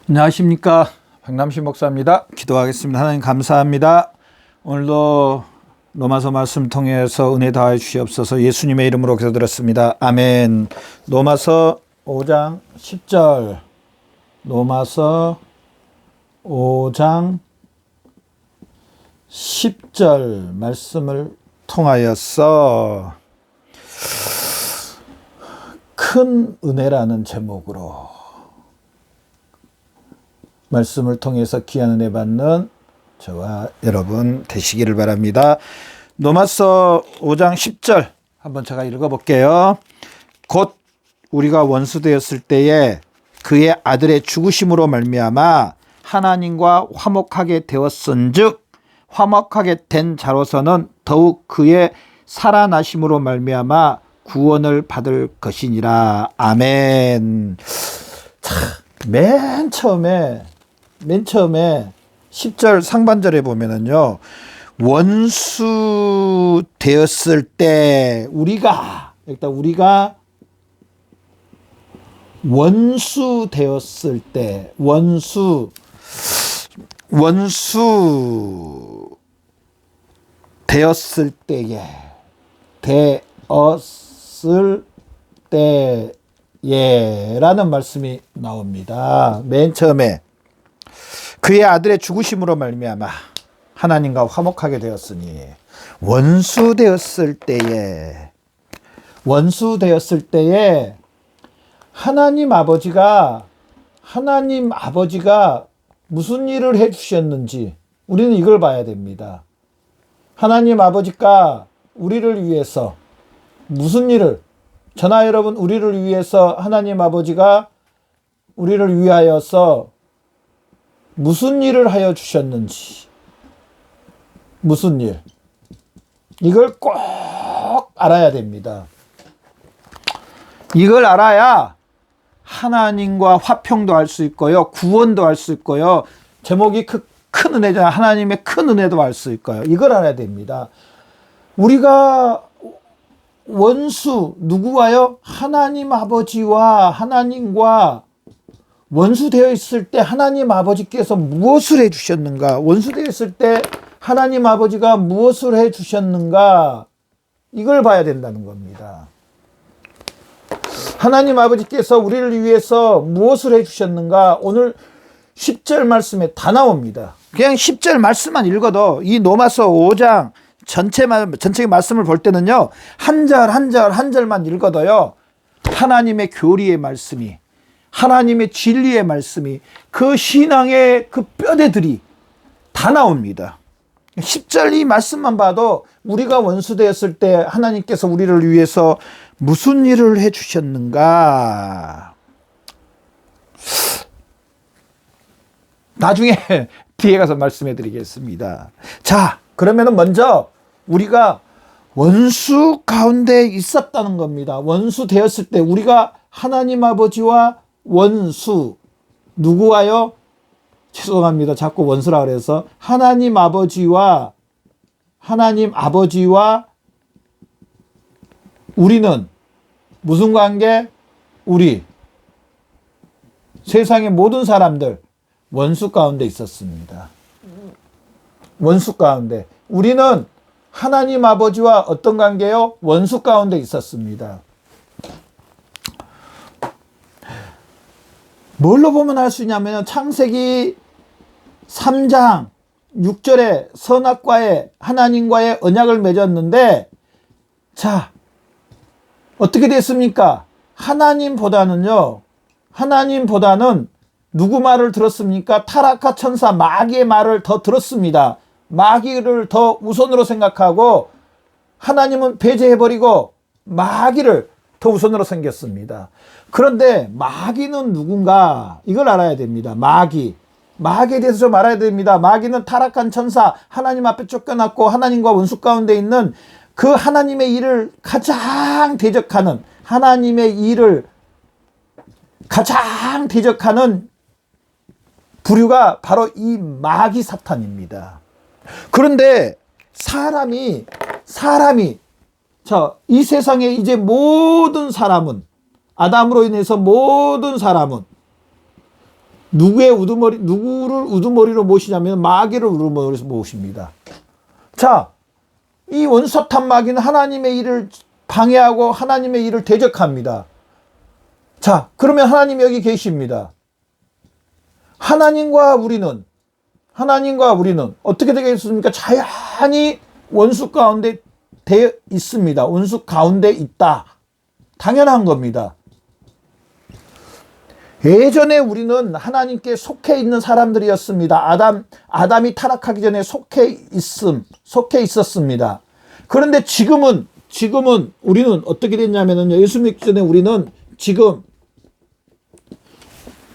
안녕하십니까, 박남신 목사입니다. 기도하겠습니다. 하나님 감사합니다. 오늘도 로마서 말씀 통해서 은혜 다해 주시옵소서. 예수님의 이름으로 기도드렸습니다. 아멘. 로마서 5장 10절, 로마서 5장 10절 말씀을 통하여서 큰 은혜라는 제목으로 말씀을 통해서 귀한 은혜 받는 저와 여러분 되시기를 바랍니다. 로마서 5장 10절 한번 제가 읽어볼게요. 곧 우리가 원수되었을 때에 그의 아들의 죽으심으로 말미암아 하나님과 화목하게 되었은즉 화목하게 된 자로서는 더욱 그의 살아나심으로 말미암아 구원을 받을 것이니라. 아멘. 자, 맨 처음에 10절 상반절에 보면은요, 원수 되었을 때 일단 우리가 원수 되었을 때 되었을 때에 라는 말씀이 나옵니다. 맨 처음에 그의 아들의 죽으심으로 말미암아 하나님과 화목하게 되었으니 원수 되었을 때에 하나님 아버지가 무슨 일을 해 주셨는지 우리는 이걸 봐야 됩니다. 하나님 아버지가 우리를 위해서 무슨 일을, 저나 여러분 우리를 위해서 하나님 아버지가 우리를 위하여서 무슨 일을 하여 주셨는지, 무슨 일, 이걸 꼭 알아야 됩니다. 이걸 알아야 하나님과 화평도 할 수 있고요, 구원도 할 수 있고요, 제목이 큰 은혜잖아요. 하나님의 큰 은혜도 할 수 있고요. 이걸 알아야 됩니다. 우리가 원수, 누구와요? 하나님 아버지와 하나님과 원수되어 있을 때 하나님 아버지께서 무엇을 해 주셨는가? 원수되어 있을 때 하나님 아버지가 무엇을 해 주셨는가? 이걸 봐야 된다는 겁니다. 하나님 아버지께서 우리를 위해서 무엇을 해 주셨는가? 오늘 10절 말씀에 다 나옵니다. 그냥 10절 말씀만 읽어도 이 로마서 5장 전체 말씀을 볼 때는요, 한 절만 읽어도요, 하나님의 교리의 말씀이, 하나님의 진리의 말씀이, 그 신앙의 그 뼈대들이 다 나옵니다. 10절 이 말씀만 봐도 우리가 원수되었을 때 하나님께서 우리를 위해서 무슨 일을 해 주셨는가, 나중에 뒤에 가서 말씀해 드리겠습니다. 자, 그러면은 먼저 우리가 원수 가운데 있었다는 겁니다. 원수 되었을 때 우리가 하나님 아버지와 원수, 누구와요? 죄송합니다. 자꾸 원수라 그래서 하나님 아버지와 우리는 무슨 관계? 우리 세상의 모든 사람들 원수 가운데 있었습니다. 원수 가운데. 우리는 하나님 아버지와 어떤 관계요? 원수 가운데 있었습니다. 뭘로 보면 알 수 있냐면 창세기 3장 6절에 선악과의 하나님과의 언약을 맺었는데, 자, 어떻게 됐습니까? 하나님보다는 누구 말을 들었습니까? 타락한 천사 마귀의 말을 더 들었습니다. 마귀를 더 우선으로 생각하고 하나님은 배제해버리고 마귀를 더 우선으로 생겼습니다. 그런데 마귀는 누군가? 이걸 알아야 됩니다. 마귀에 대해서 좀 알아야 됩니다. 마귀는 타락한 천사, 하나님 앞에 쫓겨났고 하나님과 원수 가운데 있는 그 하나님의 일을 가장 대적하는, 하나님의 일을 가장 대적하는 부류가 바로 이 마귀 사탄입니다. 그런데 사람이 이 세상에 이제 모든 사람은, 아담으로 인해서 모든 사람은 누구를 우두머리로 모시냐면 마귀를 우두머리로 모십니다. 자, 이 원수사탄 마귀는 하나님의 일을 방해하고 하나님의 일을 대적합니다. 자, 그러면 하나님이 여기 계십니다. 하나님과 우리는 어떻게 되겠습니까? 자연히 원수 가운데 되어 있습니다. 원수 가운데 있다. 당연한 겁니다. 예전에 우리는 하나님께 속해 있는 사람들이었습니다. 아담이 타락하기 전에 속해 있었습니다. 그런데 지금은 우리는 어떻게 됐냐면요. 예수 믿기 전에 우리는 지금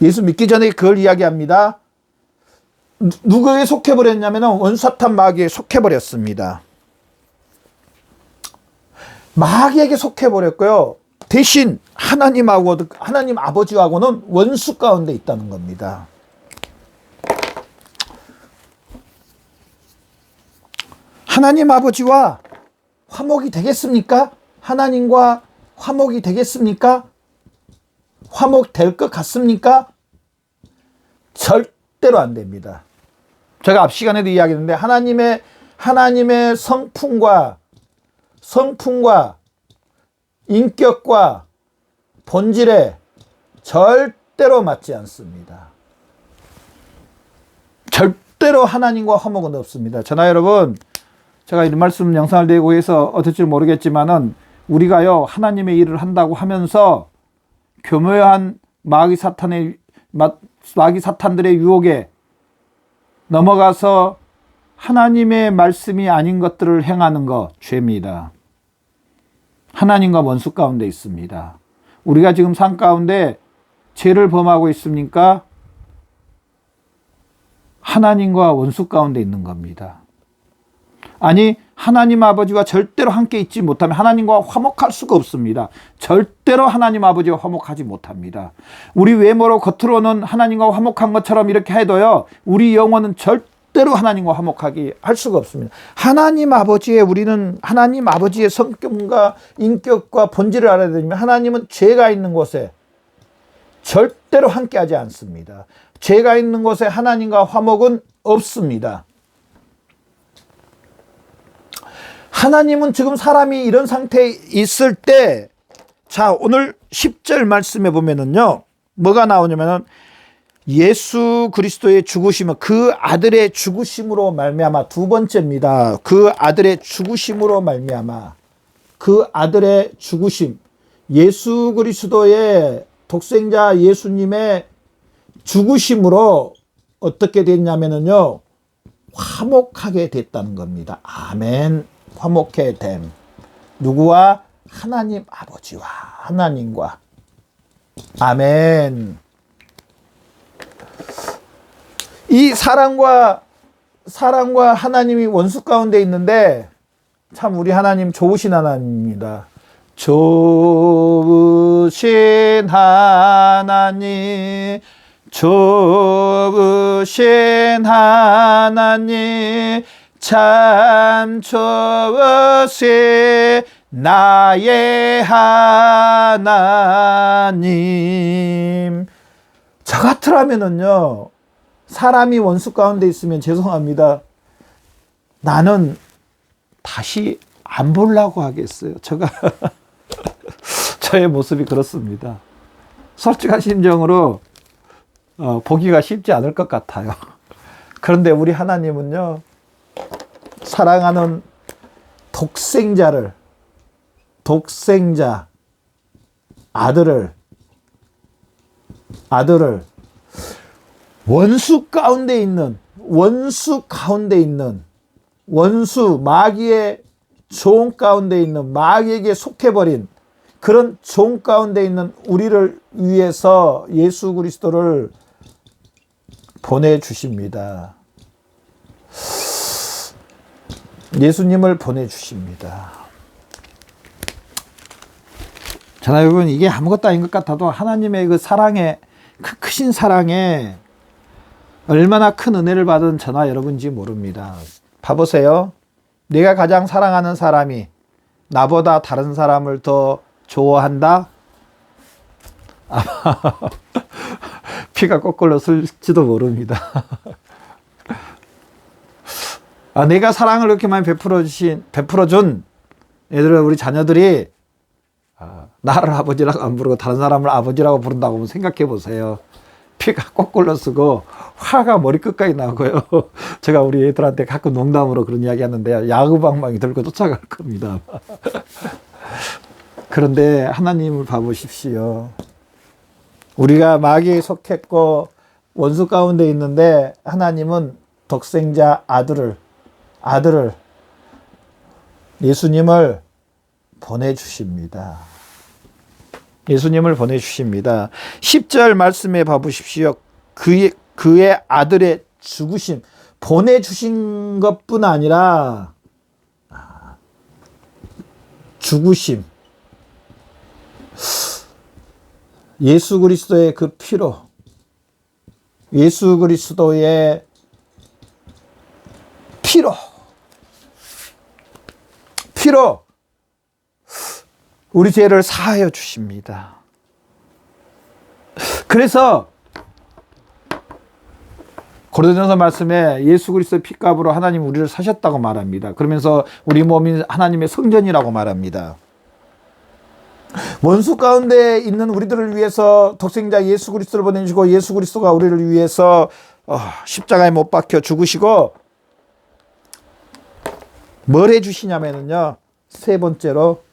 예수 믿기 전에 그걸 이야기합니다. 누구에 속해버렸냐면 원사탄 마귀에 속해버렸습니다. 마귀에게 속해버렸고요. 대신 하나님 아버지하고는 원수 가운데 있다는 겁니다. 하나님 아버지와 화목이 되겠습니까? 하나님과 화목이 되겠습니까? 화목될 것 같습니까? 절대로 안 됩니다. 제가 앞 시간에도 이야기했는데 하나님의 성품과 인격과 본질에 절대로 맞지 않습니다. 절대로 하나님과 화목은 없습니다. 저나 여러분, 제가 이 말씀 영상을 내고 해서 어떨지 모르겠지만은 우리가요 하나님의 일을 한다고 하면서 교묘한 마귀 사탄들의 유혹에 넘어가서 하나님의 말씀이 아닌 것들을 행하는 것 죄입니다. 하나님과 원수 가운데 있습니다. 우리가 지금 삶 가운데 죄를 범하고 있습니까? 하나님과 원수 가운데 있는 겁니다. 아니, 하나님 아버지와 절대로 함께 있지 못하면 하나님과 화목할 수가 없습니다. 절대로 하나님 아버지와 화목하지 못합니다. 우리 외모로 겉으로는 하나님과 화목한 것처럼 이렇게 해도요, 우리 영혼은 절대로 하나님과 화목하게 할 수가 없습니다. 우리는 하나님 아버지의 성격과 인격과 본질을 알아야 되면 하나님은 죄가 있는 곳에 절대로 함께하지 않습니다. 죄가 있는 곳에 하나님과 화목은 없습니다. 하나님은 지금 사람이 이런 상태에 있을 때, 자, 오늘 10절 말씀에 보면은요, 뭐가 나오냐면은 예수 그리스도의 죽으심은 그 아들의 죽으심으로 말미암아, 두 번째입니다. 그 아들의 죽으심으로 말미암아, 그 아들의 죽으심, 예수 그리스도의 독생자 예수님의 죽으심으로 어떻게 됐냐면은요, 화목하게 됐다는 겁니다. 아멘. 화목해 됨. 누구와? 하나님 아버지와 하나님과. 아멘. 이 사랑과 하나님이 원수 가운데 있는데 참 우리 하나님 좋으신 하나님입니다. 좋으신 하나님, 좋으신 하나님, 참 좋으신 나의 하나님. 저 같으라면은요, 사람이 원수 가운데 있으면 죄송합니다. 나는 다시 안 보려고 하겠어요. 저의 모습이 그렇습니다. 솔직한 심정으로 보기가 쉽지 않을 것 같아요. 그런데 우리 하나님은요, 사랑하는 독생자 아들을 원수 가운데 있는 마귀의 종 가운데 있는, 마귀에게 속해버린 그런 종 가운데 있는 우리를 위해서 예수 그리스도를 보내주십니다. 예수님을 보내주십니다. 저나 여러분, 이게 아무것도 아닌 것 같아도 하나님의 그 사랑에, 그 크신 사랑에 얼마나 큰 은혜를 받은 저나 여러분인지 모릅니다. 봐보세요. 내가 가장 사랑하는 사람이 나보다 다른 사람을 더 좋아한다? 아마 피가 거꾸로 쓸지도 모릅니다. 내가 사랑을 그렇게 많이 베풀어준 얘들은 우리 자녀들이 나를 아버지라고 안 부르고 다른 사람을 아버지라고 부른다고 생각해 보세요. 피가 거꾸로 쓰고 화가 머리끝까지 나고요. 제가 우리 애들한테 가끔 농담으로 그런 이야기 하는데요. 야구방망이 들고 쫓아갈 겁니다. 그런데 하나님을 봐보십시오. 우리가 마귀에 속했고 원수 가운데 있는데 하나님은 독생자 아들을 예수님을 보내주십니다. 예수님을 보내주십니다. 10절 말씀에 봐보십시오. 그의 아들의 죽으심, 보내주신 것뿐 아니라 죽으심, 예수 그리스도의 그 피로, 예수 그리스도의 피로 우리 죄를 사하여 주십니다. 그래서 고린도전서 말씀에 예수 그리스도의 피값으로 하나님 우리를 사셨다고 말합니다. 그러면서 우리 몸이 하나님의 성전이라고 말합니다. 원수 가운데 있는 우리들을 위해서 독생자 예수 그리스도를 보내주시고 예수 그리스도가 우리를 위해서 십자가에 못 박혀 죽으시고 뭘 해주시냐면요, 세 번째로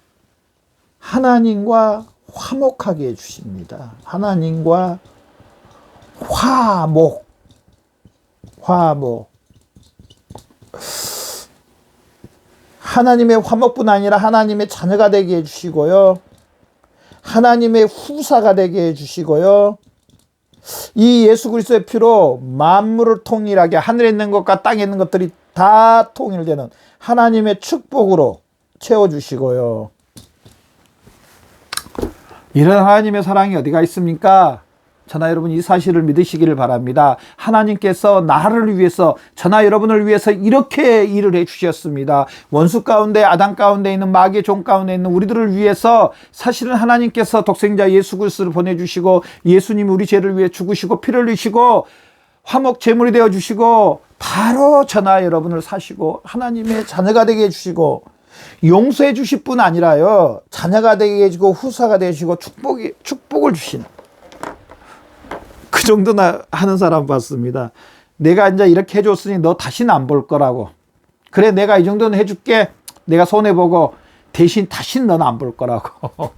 하나님과 화목하게 해주십니다. 하나님과 화목. 하나님의 화목뿐 아니라 하나님의 자녀가 되게 해주시고요, 하나님의 후사가 되게 해주시고요, 이 예수 그리스도의 피로 만물을 통일하게, 하늘에 있는 것과 땅에 있는 것들이 다 통일되는 하나님의 축복으로 채워주시고요. 이런 하나님의 사랑이 어디가 있습니까? 저나 여러분 이 사실을 믿으시기를 바랍니다. 하나님께서 나를 위해서, 저나 여러분을 위해서 이렇게 일을 해주셨습니다. 원수 가운데, 아담 가운데 있는 마귀의 종 가운데 있는 우리들을 위해서 사실은 하나님께서 독생자 예수 그리스도를 보내주시고 예수님이 우리 죄를 위해 죽으시고 피를 흘리시고 화목 제물이 되어주시고 바로 저나 여러분을 사시고 하나님의 자녀가 되게 해주시고 용서해 주실 뿐 아니라요, 자녀가 되게 해주고 후사가 되시고 축복을 주시는, 그 정도나 하는 사람 봤습니다. 내가 이제 이렇게 해줬으니 너 다시는 안 볼 거라고. 그래, 내가 이 정도는 해줄게. 내가 손해보고 대신 다시는 너는 안 볼 거라고.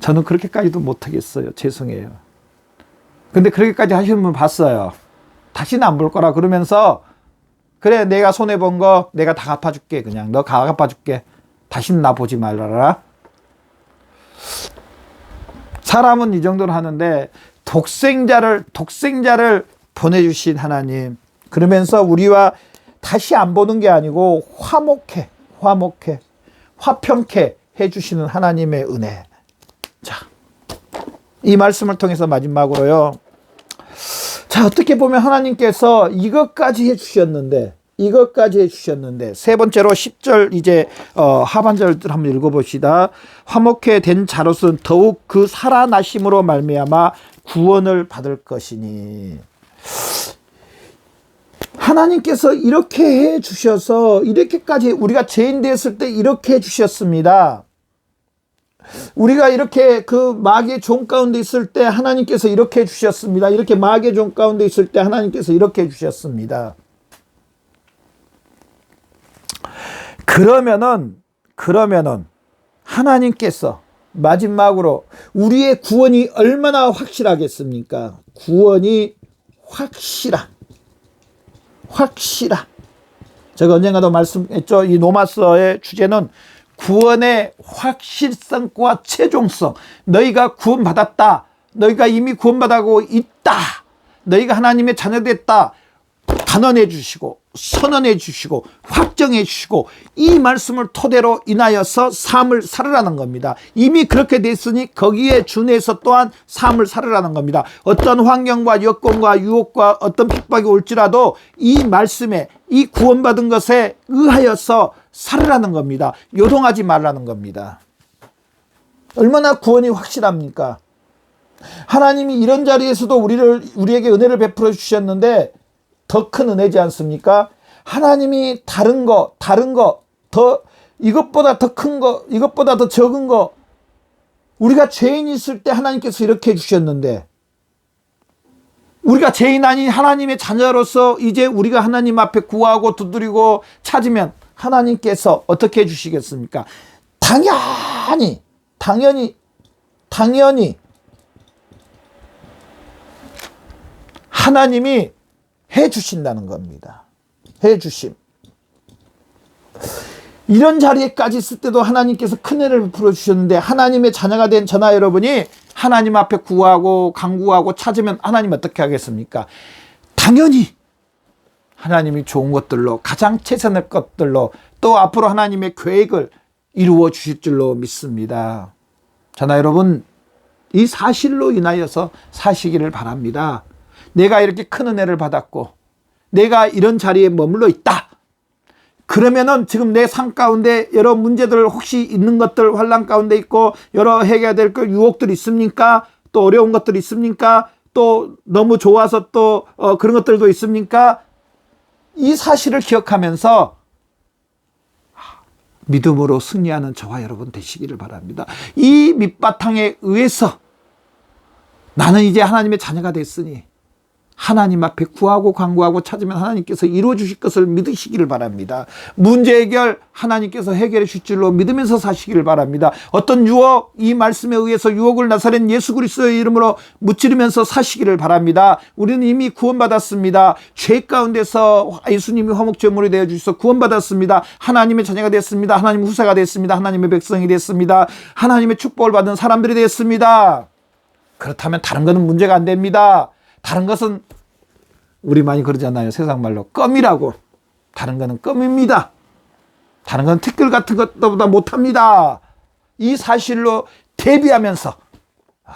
저는 그렇게까지도 못하겠어요. 죄송해요. 근데 그렇게까지 하시는 분 봤어요. 다시는 안 볼 거라 그러면서, 그래, 내가 손해본 거 내가 다 갚아줄게. 그냥 너 다 갚아줄게. 다시는 나 보지 말아라. 사람은 이 정도로 하는데 독생자를 보내주신 하나님, 그러면서 우리와 다시 안 보는 게 아니고 화평케 해주시는 하나님의 은혜. 자, 이 말씀을 통해서 마지막으로요, 자, 어떻게 보면 하나님께서 이것까지 해주셨는데 세 번째로 10절 이제 하반절 한번 읽어봅시다. 화목해 된 자로서는 더욱 그 살아나심으로 말미암아 구원을 받을 것이니. 하나님께서 이렇게 해주셔서, 이렇게까지 우리가 죄인 되었을 때 이렇게 해주셨습니다. 우리가 이렇게 그 마귀의 종 가운데 있을 때 하나님께서 이렇게 해주셨습니다. 이렇게 마귀의 종 가운데 있을 때 하나님께서 이렇게 해주셨습니다. 그러면은 하나님께서 마지막으로 우리의 구원이 얼마나 확실하겠습니까? 구원이 확실한. 제가 언젠가도 말씀했죠. 이 로마서의 주제는 구원의 확실성과 최종성. 너희가 구원받았다. 너희가 이미 구원받고 있다. 너희가 하나님의 자녀 됐다. 단언해 주시고 선언해 주시고 확정해 주시고 이 말씀을 토대로 인하여서 삶을 살으라는 겁니다. 이미 그렇게 됐으니 거기에 준해서 또한 삶을 살으라는 겁니다. 어떤 환경과 여건과 유혹과 어떤 핍박이 올지라도 이 말씀에, 이 구원받은 것에 의하여서 살으라는 겁니다. 요동하지 말라는 겁니다. 얼마나 구원이 확실합니까? 하나님이 이런 자리에서도 우리에게 은혜를 베풀어 주셨는데 더 큰 은혜지 않습니까? 하나님이 다른 거, 더, 이것보다 더 큰 거, 이것보다 더 적은 거, 우리가 죄인이 있을 때 하나님께서 이렇게 해주셨는데, 우리가 죄인 아닌 하나님의 자녀로서 이제 우리가 하나님 앞에 구하고 두드리고 찾으면 하나님께서 어떻게 해주시겠습니까? 당연히 하나님이 해주신다는 겁니다. 해주심. 이런 자리에까지 있을 때도 하나님께서 큰 은혜를 베풀어 주셨는데, 하나님의 자녀가 된 저나 여러분이 하나님 앞에 구하고 간구하고 찾으면 하나님 어떻게 하겠습니까? 당연히 하나님이 좋은 것들로, 가장 최선의 것들로, 또 앞으로 하나님의 계획을 이루어 주실 줄로 믿습니다. 저나 여러분, 이 사실로 인하여서 사시기를 바랍니다. 내가 이렇게 큰 은혜를 받았고 내가 이런 자리에 머물러 있다. 그러면은 지금 내 삶 가운데 여러 문제들 혹시 있는 것들, 환난 가운데 있고 여러 해결해야 될 유혹들이 있습니까? 또 어려운 것들이 있습니까? 또 너무 좋아서 또 그런 것들도 있습니까? 이 사실을 기억하면서 믿음으로 승리하는 저와 여러분 되시기를 바랍니다. 이 밑바탕에 의해서 나는 이제 하나님의 자녀가 됐으니 하나님 앞에 구하고 간구하고 찾으면 하나님께서 이루어 주실 것을 믿으시기를 바랍니다. 문제 해결 하나님께서 해결해 주실 줄로 믿으면서 사시기를 바랍니다. 어떤 유혹, 이 말씀에 의해서 유혹을 나사렛 예수 그리스도의 이름으로 무찌르면서 사시기를 바랍니다. 우리는 이미 구원받았습니다. 죄 가운데서 예수님이 화목제물이 되어 주셔서 구원받았습니다. 하나님의 자녀가 됐습니다. 하나님의 후사가 됐습니다. 하나님의 백성이 됐습니다. 하나님의 축복을 받은 사람들이 됐습니다. 그렇다면 다른 것은 문제가 안 됩니다. 다른 것은 우리 많이 그러잖아요. 세상 말로 껌이라고. 다른 거는 껌입니다. 다른 건 티끌 같은 것보다 못합니다. 이 사실로 대비하면서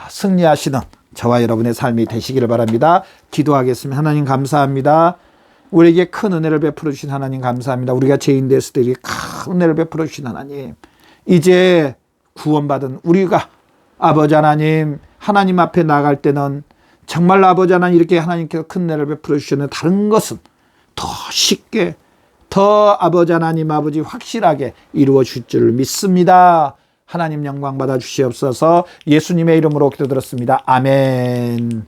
승리하시는 저와 여러분의 삶이 되시기를 바랍니다. 기도하겠습니다. 하나님 감사합니다. 우리에게 큰 은혜를 베풀어 주신 하나님 감사합니다. 우리가 죄인 됐을 때 큰 은혜를 베풀어 주신 하나님, 이제 구원받은 우리가 아버지 하나님 앞에 나갈 때는 정말 아버지 하나님 이렇게 하나님께서 큰 은혜를 베풀어 주셨는데 다른 것은 더 쉽게, 더 아버지 하나님 아버지 확실하게 이루어 주실 줄 믿습니다. 하나님 영광 받아 주시옵소서. 예수님의 이름으로 기도드렸습니다. 아멘.